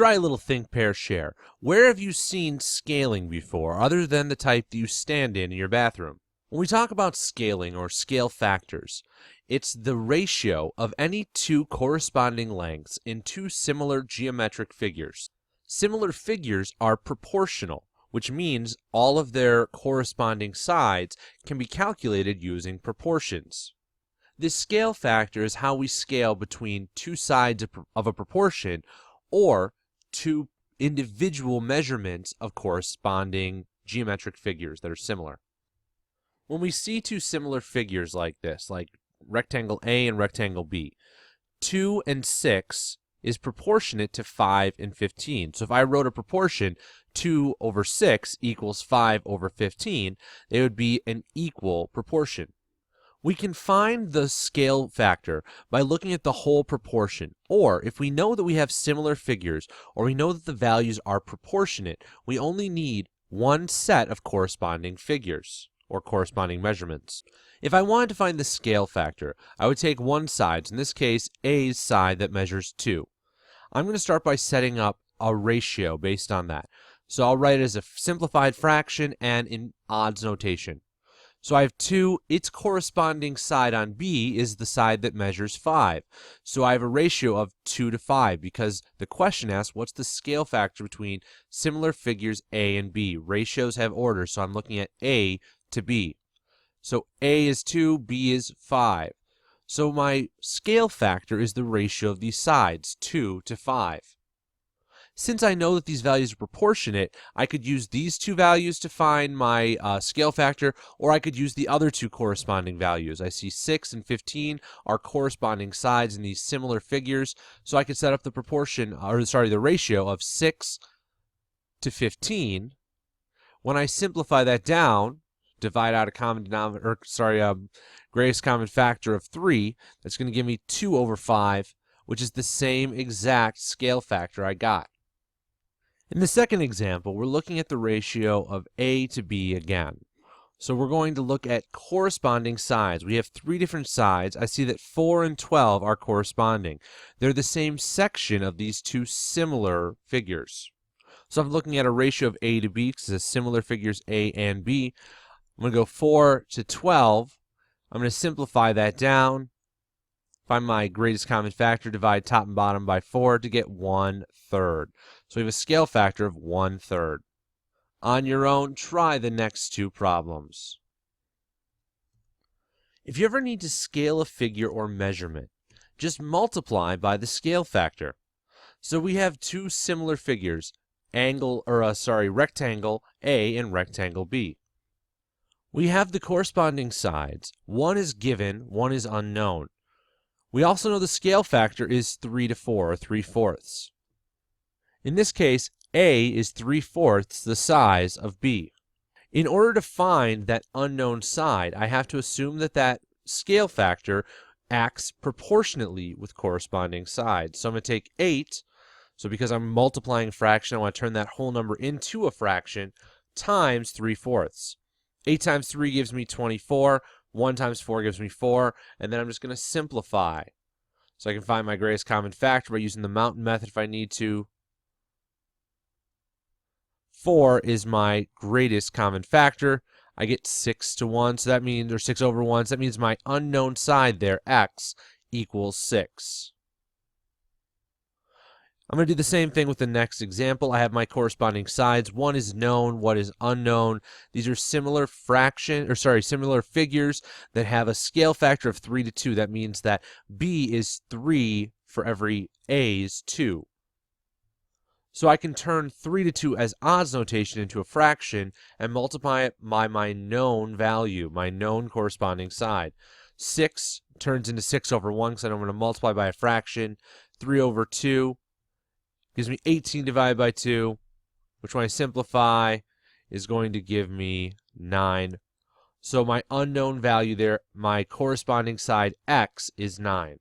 try a little think, pair, share. Where have you seen scaling before, other than the type that you stand in your bathroom? When we talk about scaling or scale factors, it's the ratio of any two corresponding lengths in two similar geometric figures. Similar figures are proportional, which means all of their corresponding sides can be calculated using proportions. This scale factor is how we scale between two sides of a proportion or two individual measurements of corresponding geometric figures that are similar. When we see two similar figures like this, like rectangle A and rectangle B, 2 and 6 is proportionate to 5 and 15. So if I wrote a proportion 2 over 6 equals 5 over 15, they would be an equal proportion. We can find the scale factor by looking at the whole proportion, or if we know that we have similar figures, or we know that the values are proportionate, we only need one set of corresponding figures, or corresponding measurements. If I wanted to find the scale factor, I would take one side, in this case A's side that measures 2. I'm going to start by setting up a ratio based on that. So I'll write it as a simplified fraction and in odds notation. So I have 2, its corresponding side on B is the side that measures 5. So I have a ratio of 2 to 5 because the question asks what's the scale factor between similar figures A and B. Ratios have order, so I'm looking at A to B. So A is 2, B is 5. So my scale factor is the ratio of these sides, 2 to 5. Since I know that these values are proportionate, I could use these two values to find my scale factor, or I could use the other two corresponding values. I see 6 and 15 are corresponding sides in these similar figures, so I could set up the the ratio of 6 to 15. When I simplify that down, divide out a common denominator, greatest common factor of 3, that's going to give me 2 over 5, which is the same exact scale factor I got. In the second example, we're looking at the ratio of A to B again. So we're going to look at corresponding sides. We have 3 different sides. I see that 4 and 12 are corresponding. They're the same section of these two similar figures. So I'm looking at a ratio of A to B because it's similar figures A and B. I'm going to go 4 to 12. I'm going to simplify that down. Find my greatest common factor, divide top and bottom by 4 to get 1/3. So we have a scale factor of 1/3. On your own, try the next two problems. If you ever need to scale a figure or measurement, just multiply by the scale factor. So we have two similar figures, rectangle A and rectangle B. We have the corresponding sides. One is given, one is unknown. We also know the scale factor is 3 to 4, or 3/4. In this case, A is 3/4 the size of B. In order to find that unknown side, I have to assume that that scale factor acts proportionately with corresponding sides. So I'm going to take 8, so because I'm multiplying a fraction, I want to turn that whole number into a fraction, times 3/4. 8 times 3 gives me 24. 1 times 4 gives me 4, and then I'm just going to simplify. So I can find my greatest common factor by using the mountain method if I need to. 4 is my greatest common factor. I get 6 to 1, so that means, or 6 over 1, so that means my unknown side there, x, equals 6. I'm going to do the same thing with the next example. I have my corresponding sides. One is known, one is unknown. These are similar figures that have a scale factor of 3 to 2. That means that B is 3 for every A's 2. So I can turn 3 to 2 as odds notation into a fraction and multiply it by my known value, my known corresponding side. 6 turns into 6 over 1 because I'm going to multiply by a fraction. 3 over 2 gives me 18 divided by 2, which when I simplify is going to give me 9. So my unknown value there, my corresponding side x, is 9.